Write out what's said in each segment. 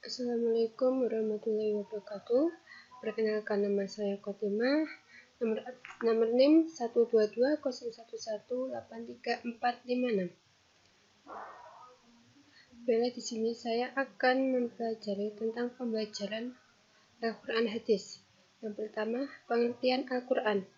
Assalamualaikum warahmatullahi wabarakatuh. Perkenalkan, nama saya Khotimah. Nomor NIM 12201183456. Bila di sini saya akan mempelajari tentang pembelajaran Al-Quran Hadis. Yang pertama, pengertian Al-Quran.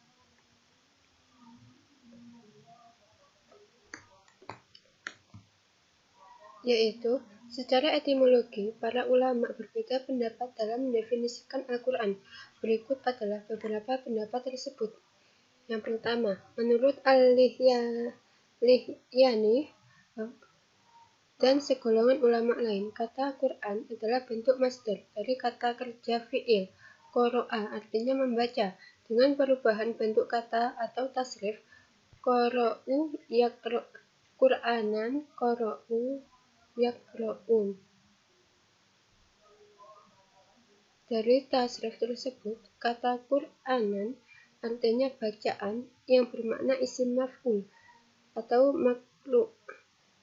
Yaitu, secara etimologi, para ulama berbeda pendapat dalam mendefinisikan Al-Quran. Berikut adalah beberapa pendapat tersebut. Yang pertama, menurut Al-Lihyani dan segolongan ulama lain, kata Quran adalah bentuk masdar dari kata kerja fi'il, qoro'a, artinya membaca, dengan perubahan bentuk kata atau tasrif, qoro'u yaqro' Qur'anan, qoro'u yaqro'un. Dari tasrif tersebut, kata Qur'anan artinya bacaan yang bermakna isim maf'ul atau makhluk,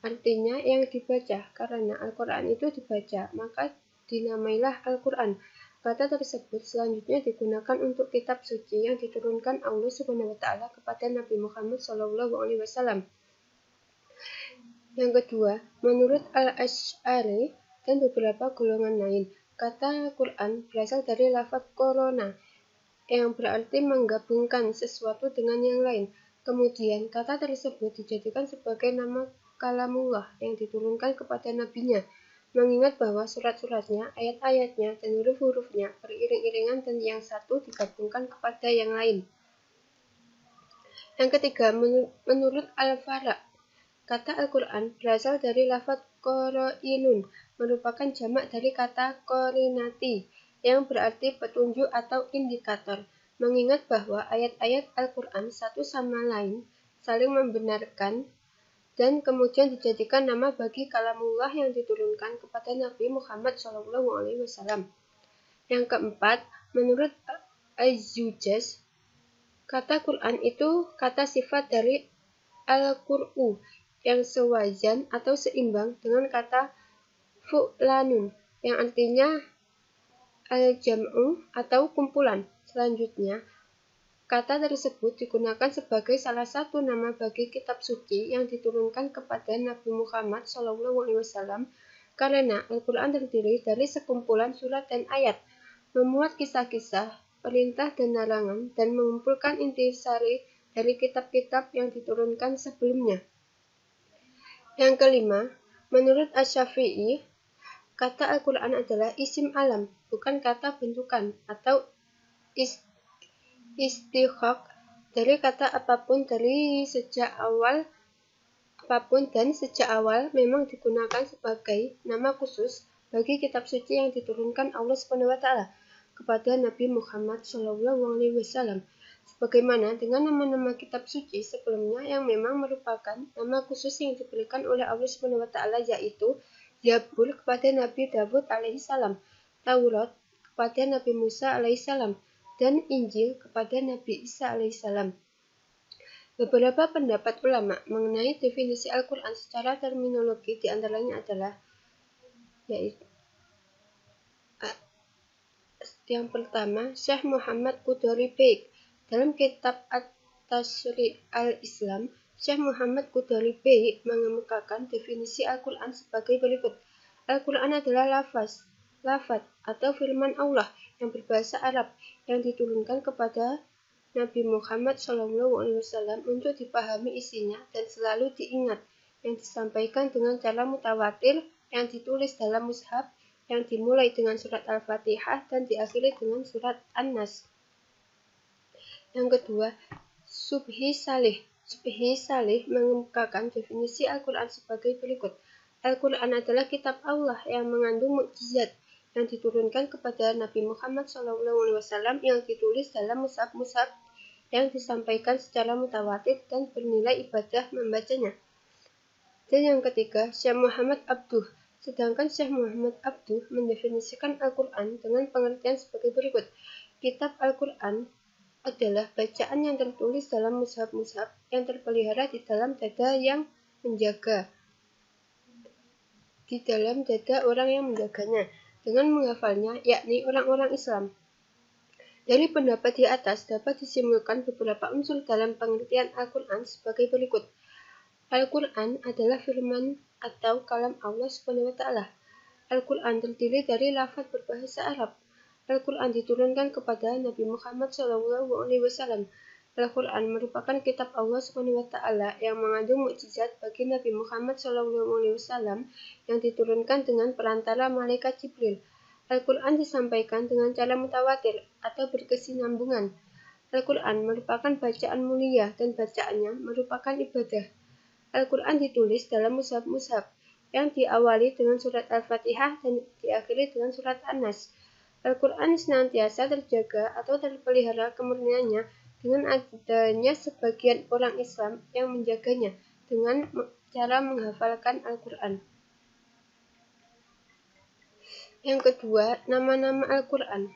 artinya yang dibaca. Karena Al-Quran itu dibaca, maka dinamailah Al-Quran. Kata tersebut selanjutnya digunakan untuk kitab suci yang diturunkan Allah Subhanahu wa Ta'ala kepada Nabi Muhammad SAW. Yang kedua, menurut Al-Asy'ari dan beberapa golongan lain, kata Quran berasal dari lafaz korona, yang berarti menggabungkan sesuatu dengan yang lain. Kemudian, kata tersebut dijadikan sebagai nama kalamullah yang diturunkan kepada nabinya, mengingat bahwa surat-suratnya, ayat-ayatnya, dan huruf-hurufnya beriring-iringan dan yang satu digabungkan kepada yang lain. Yang ketiga, menurut Al-Fara, kata Al-Quran berasal dari lafaz qoro'inun, merupakan jamak dari kata qorinati, yang berarti petunjuk atau indikator, mengingat bahwa ayat-ayat Al-Quran satu sama lain saling membenarkan dan kemudian dijadikan nama bagi kalamullah yang diturunkan kepada Nabi Muhammad SAW. Yang keempat, menurut Az-Zujaj, kata Quran itu kata sifat dari Al-Qur'u yang sewazan atau seimbang dengan kata fu'lanun yang artinya al-jam'u atau kumpulan. Selanjutnya, kata tersebut digunakan sebagai salah satu nama bagi kitab suci yang diturunkan kepada Nabi Muhammad SAW karena Al-Quran terdiri dari sekumpulan surat dan ayat, memuat kisah-kisah, perintah dan larangan, dan mengumpulkan intisari dari kitab-kitab yang diturunkan sebelumnya. Yang kelima, menurut Asy-Syafi'i, kata Al-Quran adalah isim alam, bukan kata bentukan atau istiqaq dari kata apapun dan sejak awal memang digunakan sebagai nama khusus bagi kitab suci yang diturunkan Allah SWT kepada Nabi Muhammad SAW. Sebagaimana dengan nama-nama kitab suci sebelumnya yang memang merupakan nama khusus yang diberikan oleh Allah SWT, yaitu Zabur kepada Nabi Dawud alaihissalam, Taurat kepada Nabi Musa alaihissalam, dan Injil kepada Nabi Isa alaihissalam. Beberapa pendapat ulama mengenai definisi Al-Quran secara terminologi diantaranya adalah yaitu yang pertama, Syekh Muhammad Qudari Baik. Dalam kitab At-Tashri' al-Islam, Syekh Muhammad Qudari Baik mengemukakan definisi Al-Quran sebagai berikut. Al-Quran adalah lafaz atau firman Allah yang berbahasa Arab yang diturunkan kepada Nabi Muhammad SAW untuk dipahami isinya dan selalu diingat, yang disampaikan dengan cara mutawatir, yang ditulis dalam mushaf, yang dimulai dengan surat Al-Fatihah dan diakhiri dengan surat An-Nas. Yang kedua, Subhi Salih mengemukakan definisi Al-Quran sebagai berikut. Al-Quran adalah kitab Allah yang mengandung mukjizat yang diturunkan kepada Nabi Muhammad SAW yang ditulis dalam mushaf-mushaf yang disampaikan secara mutawatir dan bernilai ibadah membacanya. Dan yang ketiga, Syekh Muhammad Abduh. Sedangkan Syekh Muhammad Abduh mendefinisikan Al-Quran dengan pengertian sebagai berikut. Kitab Al-Quran adalah bacaan yang tertulis dalam mushaf-mushaf yang terpelihara di dalam dada orang yang menjaganya, dengan menghafalnya, yakni orang-orang Islam. Dari pendapat di atas dapat disimpulkan beberapa unsur dalam pengertian Al-Quran sebagai berikut. Al-Quran adalah firman atau kalam Allah SWT. Al-Quran terdiri dari lafaz berbahasa Arab. Al-Quran diturunkan kepada Nabi Muhammad SAW. Al-Quran merupakan kitab Allah SWT yang mengandung mukjizat bagi Nabi Muhammad SAW yang diturunkan dengan perantara malaikat Jibril. Al-Quran disampaikan dengan cara mutawatir atau berkesinambungan. Al-Quran merupakan bacaan mulia dan bacaannya merupakan ibadah. Al-Quran ditulis dalam mushaf-mushaf yang diawali dengan surat Al-Fatihah dan diakhiri dengan surat An-Nas. Al-Quran senantiasa terjaga atau terpelihara kemurniannya dengan adanya sebagian orang Islam yang menjaganya dengan cara menghafalkan Al-Quran. Yang kedua, nama-nama Al-Quran.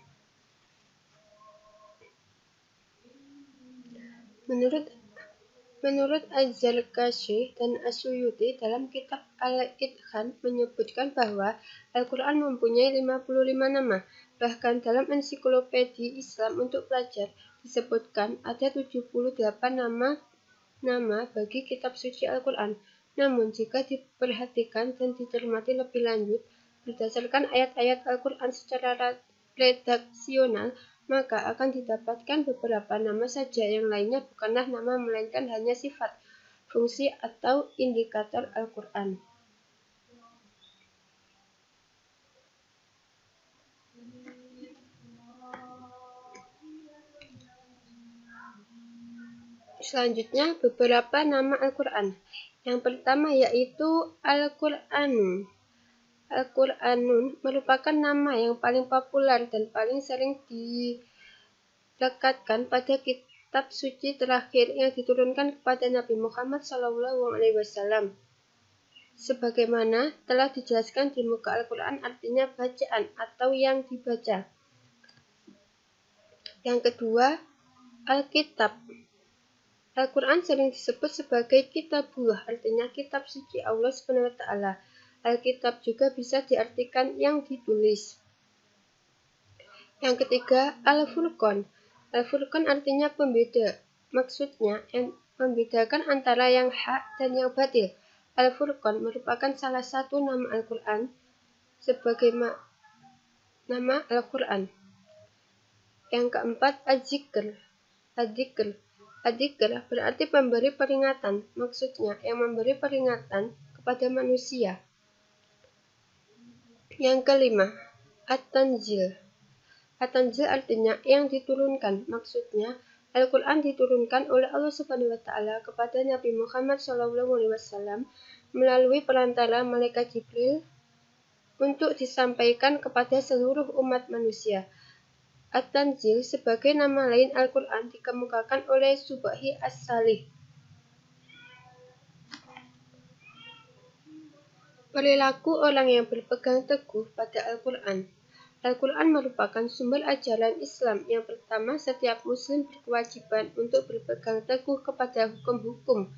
Menurut Az-Zarkashi dan As-Suyuti dalam kitab Al-Idkhan menyebutkan bahwa Al-Quran mempunyai 55 nama. Bahkan dalam ensiklopedi Islam untuk pelajar disebutkan ada 78 nama bagi kitab suci Al-Quran. Namun jika diperhatikan dan dicermati lebih lanjut berdasarkan ayat-ayat Al-Quran secara redaksional, maka akan didapatkan beberapa nama saja, yang lainnya bukanlah nama melainkan hanya sifat, fungsi, atau indikator Al-Quran. Selanjutnya, beberapa nama Al-Quran. Yang pertama yaitu Al-Quranun. Al-Quranun merupakan nama yang paling populer dan paling sering dilekatkan pada kitab suci terakhir yang diturunkan kepada Nabi Muhammad SAW. Sebagaimana telah dijelaskan di muka Al-Quran, artinya bacaan atau yang dibaca. Yang kedua, Alkitab. Al-Quran sering disebut sebagai Kitabullah, artinya kitab suci Allah SWT. Alkitab juga bisa diartikan yang ditulis. Yang ketiga, Al-Furqan. Al-Furqan artinya pembeda. Maksudnya, membedakan antara yang hak dan yang batil. Al-Furqan merupakan salah satu nama Al-Quran sebagai nama Al-Quran. Yang keempat, Az-Zikr. Ad-Dzikr berarti pemberi peringatan. Maksudnya, yang memberi peringatan kepada manusia. Yang kelima, At-Tanzil. At-Tanzil artinya yang diturunkan. Maksudnya, Al-Quran diturunkan oleh Allah SWT kepada Nabi Muhammad SAW melalui perantara malaikat Jibril untuk disampaikan kepada seluruh umat manusia. At-Tanzil sebagai nama lain Al-Quran dikemukakan oleh Subhi As-Salih. Perilaku orang yang berpegang teguh pada Al-Quran. Al-Quran merupakan sumber ajaran Islam yang pertama. Setiap muslim berkewajiban untuk berpegang teguh kepada hukum-hukum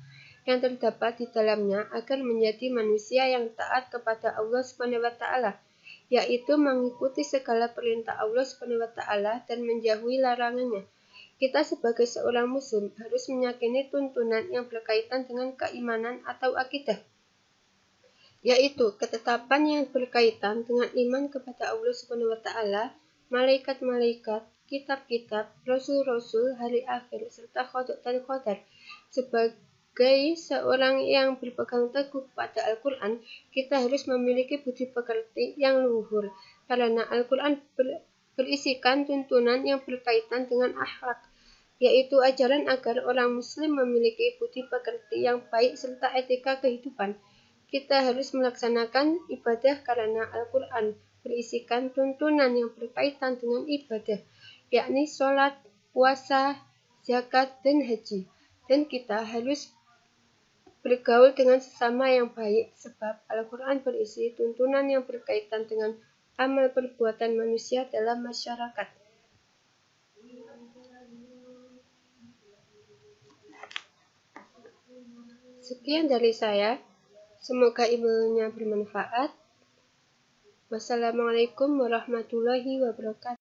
yang terdapat di dalamnya agar menjadi manusia yang taat kepada Allah SWT, yaitu mengikuti segala perintah Allah SWT dan menjauhi larangannya. Kita sebagai seorang muslim harus meyakini tuntunan yang berkaitan dengan keimanan atau akidah, yaitu ketetapan yang berkaitan dengan iman kepada Allah SWT, malaikat-malaikat, kitab-kitab, rasul-rasul, hari akhir, serta qada dan qadar. Sebagai seorang yang berpegang teguh pada Al-Quran, kita harus memiliki budi pekerti yang luhur, karena Al-Quran berisikan tuntunan yang berkaitan dengan akhlak, yaitu ajaran agar orang muslim memiliki budi pekerti yang baik serta etika kehidupan. Kita harus melaksanakan ibadah karena Al-Quran berisikan tuntunan yang berkaitan dengan ibadah, yakni sholat, puasa, zakat, dan haji. Dan kita harus bergaul dengan sesama yang baik, sebab Al-Quran berisi tuntunan yang berkaitan dengan amal perbuatan manusia dalam masyarakat. Sekian dari saya. Semoga ilmunya bermanfaat. Wassalamualaikum warahmatullahi wabarakatuh.